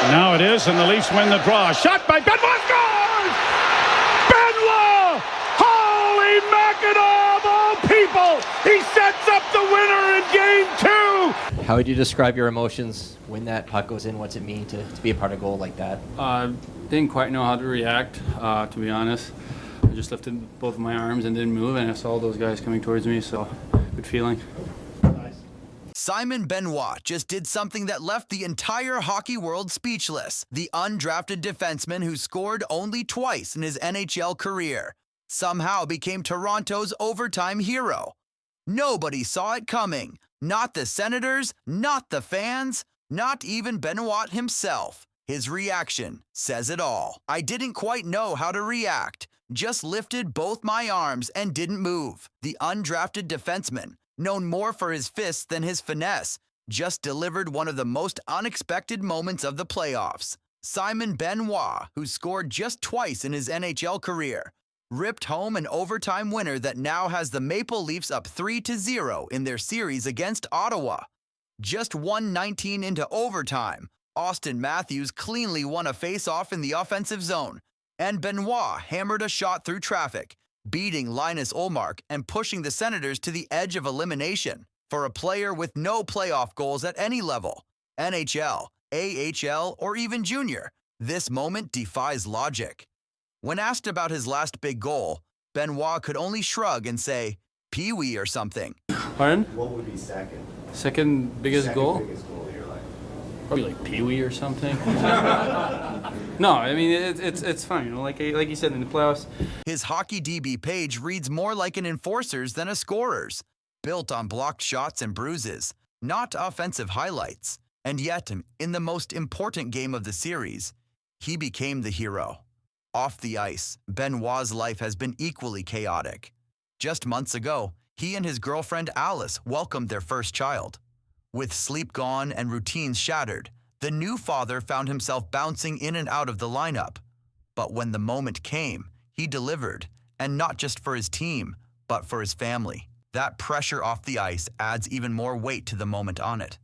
Now it is, and the Leafs win the draw. Shot by Benoit, scores! Benoit! Holy Mackinac of all people! He sets up the winner in Game 2! How would you describe your emotions when that puck goes in? What's it mean to be a part of a goal like that? Didn't quite know how to react, to be honest. I just lifted both of my arms and didn't move, and I saw those guys coming towards me, so good feeling. Simon Benoit just did something that left the entire hockey world speechless. The undrafted defenseman who scored only twice in his NHL career somehow became Toronto's overtime hero. Nobody saw it coming. Not the Senators, not the fans, not even Benoit himself. His reaction says it all. I didn't quite know how to react. Just lifted both my arms and didn't move. The undrafted defenseman, known more for his fists than his finesse, just delivered one of the most unexpected moments of the playoffs. Simon Benoit, who scored just twice in his NHL career, ripped home an overtime winner that now has the Maple Leafs up 3-0 in their series against Ottawa. Just 1:19 into overtime, Auston Matthews cleanly won a face-off in the offensive zone, and Benoit hammered a shot through traffic, beating Linus Ullmark and pushing the Senators to the edge of elimination. For a player with no playoff goals at any level, NHL, AHL, or even junior, this moment defies logic. When asked about his last big goal, Benoit could only shrug and say, Pee-wee or something. Pardon? What would be second? Second biggest goal? Biggest goal of your life. Probably like Pee-wee or something. No, I mean, it's fun, you know, like you said, in the playoffs. His Hockey DB page reads more like an enforcer's than a scorer's, built on blocked shots and bruises, not offensive highlights. And yet, in the most important game of the series, he became the hero. Off the ice, Benoit's life has been equally chaotic. Just months ago, he and his girlfriend Alice welcomed their first child. With sleep gone and routines shattered, the new father found himself bouncing in and out of the lineup. But when the moment came, he delivered, and not just for his team, but for his family. That pressure off the ice adds even more weight to the moment on it.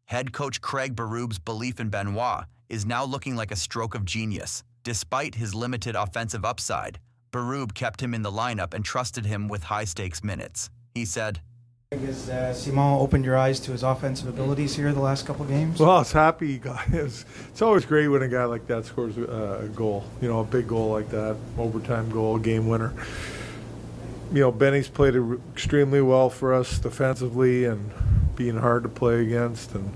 Head coach Craig Berub's belief in Benoit is now looking like a stroke of genius. Despite his limited offensive upside, Berube kept him in the lineup and trusted him with high-stakes minutes. He said, Has Simon opened your eyes to his offensive abilities here the last couple games? Well, it's happy, guys. It's always great when a guy like that scores a goal. You know, a big goal like that, overtime goal, game winner. You know, Benny's played extremely well for us defensively and being hard to play against, and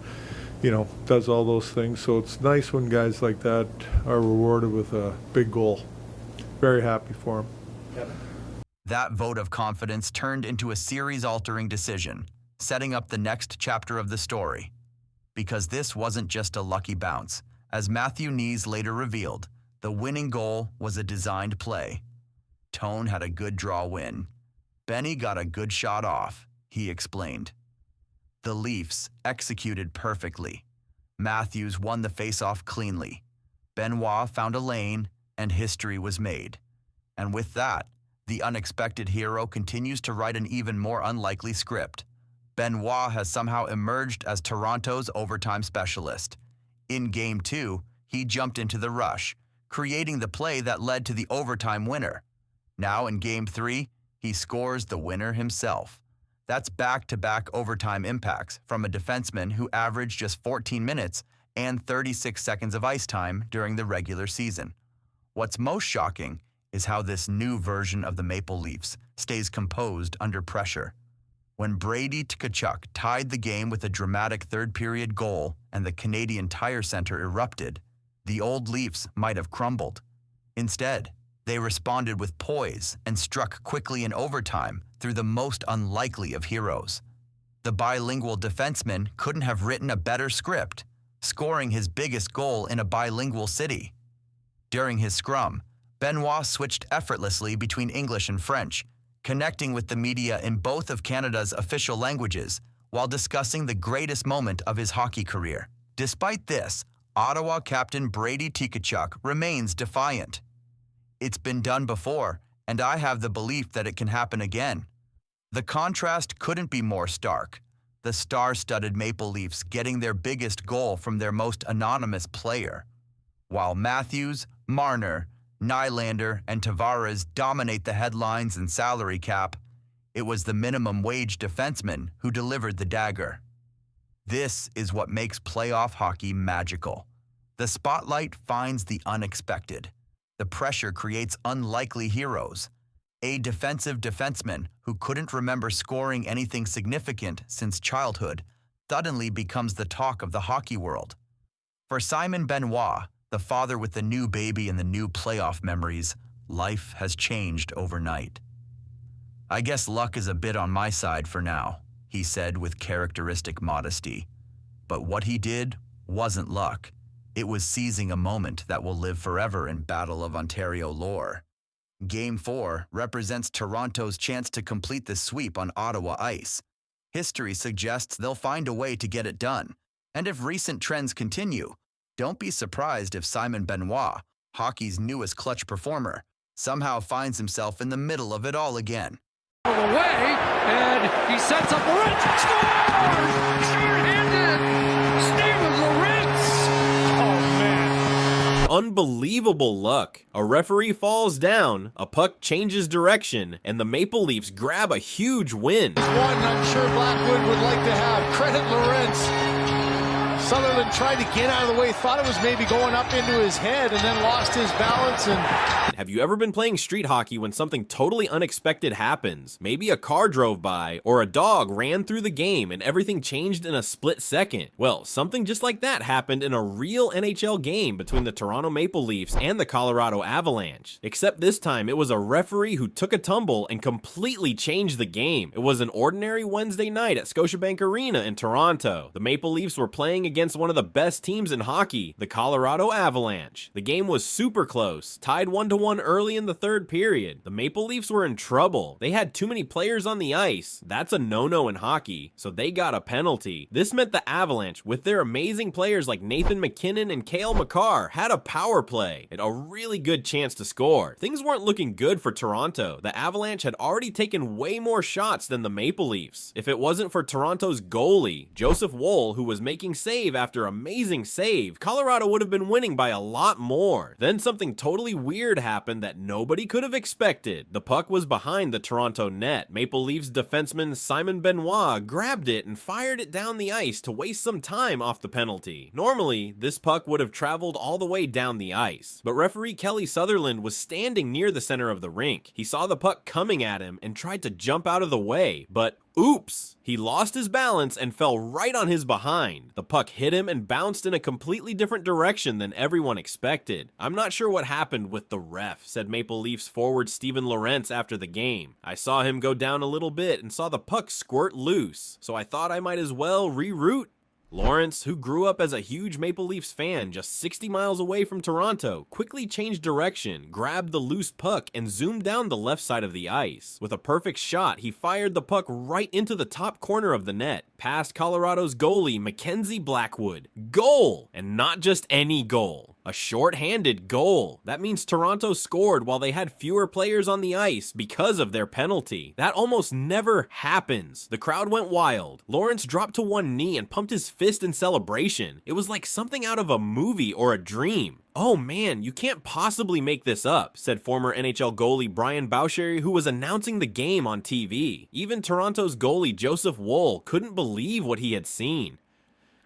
you know, does all those things. So it's nice when guys like that are rewarded with a big goal. Very happy for him. Kevin. That vote of confidence turned into a series-altering decision, setting up the next chapter of the story. Because this wasn't just a lucky bounce. As Matthew Knees later revealed, the winning goal was a designed play. Tone had a good draw win. Benny got a good shot off, he explained. The Leafs executed perfectly. Matthews won the faceoff cleanly. Benoit found a lane, and history was made. And with that, the unexpected hero continues to write an even more unlikely script. Benoit has somehow emerged as Toronto's overtime specialist. In Game 2, he jumped into the rush, creating the play that led to the overtime winner. Now in Game 3, he scores the winner himself. That's back-to-back overtime impacts from a defenseman who averaged just 14 minutes and 36 seconds of ice time during the regular season. What's most shocking is how this new version of the Maple Leafs stays composed under pressure. When Brady Tkachuk tied the game with a dramatic third-period goal and the Canadian Tire Center erupted, the old Leafs might have crumbled. Instead, they responded with poise and struck quickly in overtime through the most unlikely of heroes. The bilingual defenseman couldn't have written a better script, scoring his biggest goal in a bilingual city. During his scrum, Benoit switched effortlessly between English and French, connecting with the media in both of Canada's official languages while discussing the greatest moment of his hockey career. Despite this, Ottawa captain Brady Tkachuk remains defiant. It's been done before, and I have the belief that it can happen again. The contrast couldn't be more stark. The star-studded Maple Leafs getting their biggest goal from their most anonymous player, While Matthews, Marner, Nylander, and Tavares dominate the headlines and salary cap, it was the minimum wage defenseman who delivered the dagger. This is what makes playoff hockey magical. The spotlight finds the unexpected. The pressure creates unlikely heroes. A defensive defenseman who couldn't remember scoring anything significant since childhood suddenly becomes the talk of the hockey world. For Simon Benoit, the father with the new baby and the new playoff memories, life has changed overnight. "I guess luck is a bit on my side for now," he said with characteristic modesty. But what he did wasn't luck. It was seizing a moment that will live forever in Battle of Ontario lore. Game 4 represents Toronto's chance to complete the sweep on Ottawa ice. History suggests they'll find a way to get it done. And if recent trends continue, don't be surprised if Simon Benoit, hockey's newest clutch performer, somehow finds himself in the middle of it all again. Away, and he sets up Lorentz. Scores! Short-handed! Steven Lorentz! Oh, man. Unbelievable luck. A referee falls down, a puck changes direction, and the Maple Leafs grab a huge win. One I'm sure Blackwood would like to have. Credit Lorentz. Sutherland tried to get out of the way, thought it was maybe going up into his head, and then lost his balance. And have you ever been playing street hockey when something totally unexpected happens? Maybe a car drove by, or a dog ran through the game and everything changed in a split second. Well, something just like that happened in a real NHL game between the Toronto Maple Leafs and the Colorado Avalanche. Except this time, it was a referee who took a tumble and completely changed the game. It was an ordinary Wednesday night at Scotiabank Arena in Toronto. The Maple Leafs were playing against one of the best teams in hockey, the Colorado Avalanche. The game was super close, tied 1-1 early in the third period. The Maple Leafs were in trouble. They had too many players on the ice. That's a no-no in hockey, so they got a penalty. This meant the Avalanche, with their amazing players like Nathan McKinnon and Cale Makar, had a power play and a really good chance to score. Things weren't looking good for Toronto. The Avalanche had already taken way more shots than the Maple Leafs. If it wasn't for Toronto's goalie, Joseph Woll, who was making save after amazing save, Colorado would have been winning by a lot more. Then something totally weird happened that nobody could have expected. The puck was behind the Toronto net. Maple Leafs defenseman Simon Benoit grabbed it and fired it down the ice to waste some time off the penalty. Normally, this puck would have traveled all the way down the ice, but referee Kelly Sutherland was standing near the center of the rink. He saw the puck coming at him and tried to jump out of the way, but oops! He lost his balance and fell right on his behind. The puck hit him and bounced in a completely different direction than everyone expected. "I'm not sure what happened with the ref," said Maple Leafs forward Steven Lorentz after the game. "I saw him go down a little bit and saw the puck squirt loose, so I thought I might as well reroute." Lawrence, who grew up as a huge Maple Leafs fan just 60 miles away from Toronto, quickly changed direction, grabbed the loose puck, and zoomed down the left side of the ice. With a perfect shot, he fired the puck right into the top corner of the net, past Colorado's goalie, Mackenzie Blackwood. Goal! And not just any goal. A short-handed goal. That means Toronto scored while they had fewer players on the ice because of their penalty. That almost never happens. The crowd went wild. Lawrence dropped to one knee and pumped his fist in celebration. It was like something out of a movie or a dream. "Oh man, you can't possibly make this up," said former NHL goalie Brian Boucher, who was announcing the game on TV. Even Toronto's goalie Joseph Woll couldn't believe what he had seen.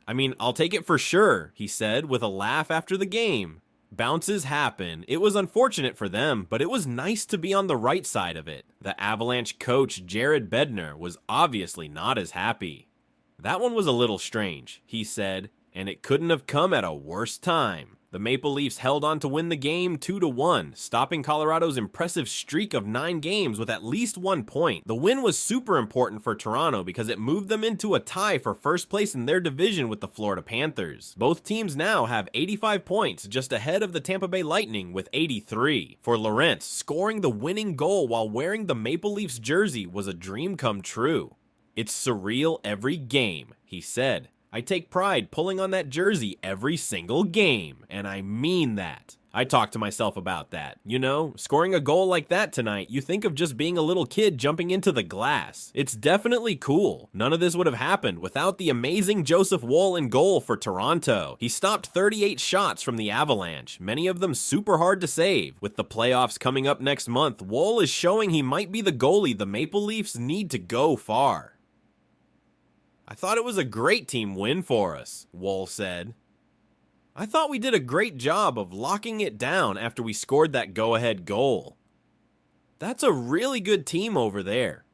"I mean, I'll take it for sure," he said with a laugh after the game. Bounces happen. It was unfortunate for them, but it was nice to be on the right side of it. The Avalanche coach Jared Bednar was obviously not as happy. "That one was a little strange," he said, "and it couldn't have come at a worse time." The Maple Leafs held on to win the game 2-1, stopping Colorado's impressive streak of 9 games with at least 1 point. The win was super important for Toronto because it moved them into a tie for first place in their division with the Florida Panthers. Both teams now have 85 points, just ahead of the Tampa Bay Lightning with 83. For Lorentz, scoring the winning goal while wearing the Maple Leafs jersey was a dream come true. "It's surreal every game," he said. "I take pride pulling on that jersey every single game, and I mean that." I talk to myself about that. You know, scoring a goal like that tonight, you think of just being a little kid jumping into the glass. It's definitely cool. None of this would have happened without the amazing Joseph Woll in goal for Toronto. He stopped 38 shots from the Avalanche, many of them super hard to save. With the playoffs coming up next month, Woll is showing he might be the goalie the Maple Leafs need to go far. I thought it was a great team win for us, Woll said. I thought we did a great job of locking it down after we scored that go-ahead goal. That's a really good team over there.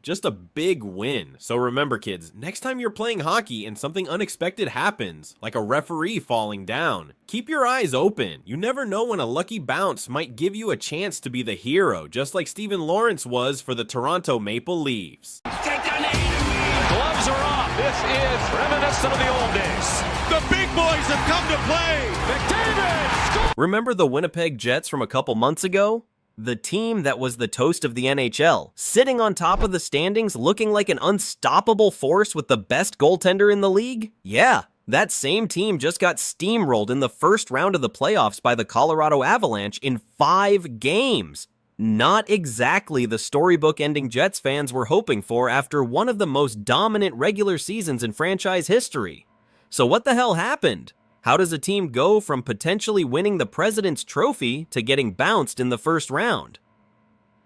Just a big win. So remember, kids, next time you're playing hockey and something unexpected happens, like a referee falling down, keep your eyes open. You never know when a lucky bounce might give you a chance to be the hero, just like Steven Lawrence was for the Toronto Maple Leafs. Gloves are off. This is reminiscent of the old days. The big boys have come to play. McDavid scores. Remember the Winnipeg Jets from a couple months ago? The team that was the toast of the NHL, sitting on top of the standings looking like an unstoppable force with the best goaltender in the league? Yeah, that same team just got steamrolled in the first round of the playoffs by the Colorado Avalanche in 5 games. Not exactly the storybook-ending Jets fans were hoping for after one of the most dominant regular seasons in franchise history. So what the hell happened? How does a team go from potentially winning the President's Trophy to getting bounced in the first round?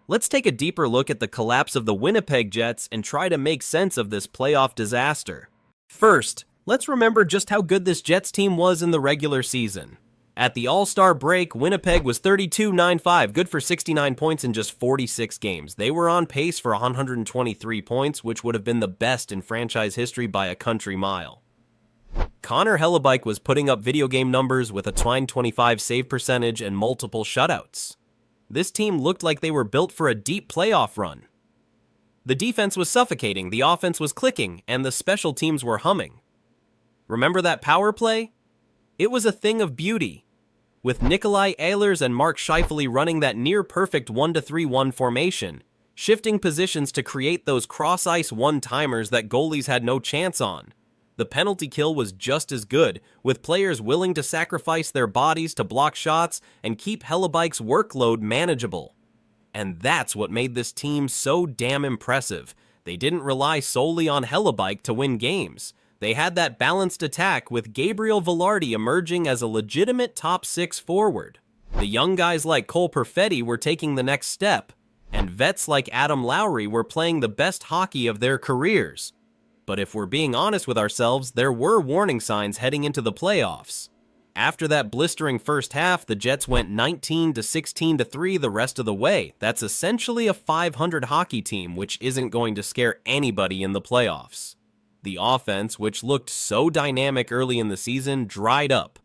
Let's take a deeper look at the collapse of the Winnipeg Jets and try to make sense of this playoff disaster. First, let's remember just how good this Jets team was in the regular season. At the All-Star break, Winnipeg was 32-9-5, good for 69 points in just 46 games. They were on pace for 123 points, which would have been the best in franchise history by a country mile. Connor Hellebuyck was putting up video game numbers with a .25 save percentage and multiple shutouts. This team looked like they were built for a deep playoff run. The defense was suffocating, the offense was clicking, and the special teams were humming. Remember that power play? It was a thing of beauty, with Nikolai Ehlers and Mark Scheifele running that near-perfect 1-3-1 formation, shifting positions to create those cross-ice one-timers that goalies had no chance on. The penalty kill was just as good, with players willing to sacrifice their bodies to block shots and keep Hellebuyck's workload manageable. And that's what made this team so damn impressive. They didn't rely solely on Hellebuyck to win games. They had that balanced attack with Gabriel Velarde emerging as a legitimate top 6 forward. The young guys like Cole Perfetti were taking the next step, and vets like Adam Lowry were playing the best hockey of their careers. But if we're being honest with ourselves, there were warning signs heading into the playoffs. After that blistering first half, the Jets went 19-16-3 the rest of the way. That's essentially a .500 hockey team, which isn't going to scare anybody in the playoffs. The offense, which looked so dynamic early in the season, dried up.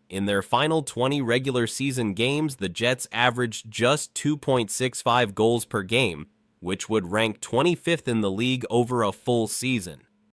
In their final 20 regular season games, the Jets averaged just 2.65 goals per game, which would rank 25th in the league over a full season.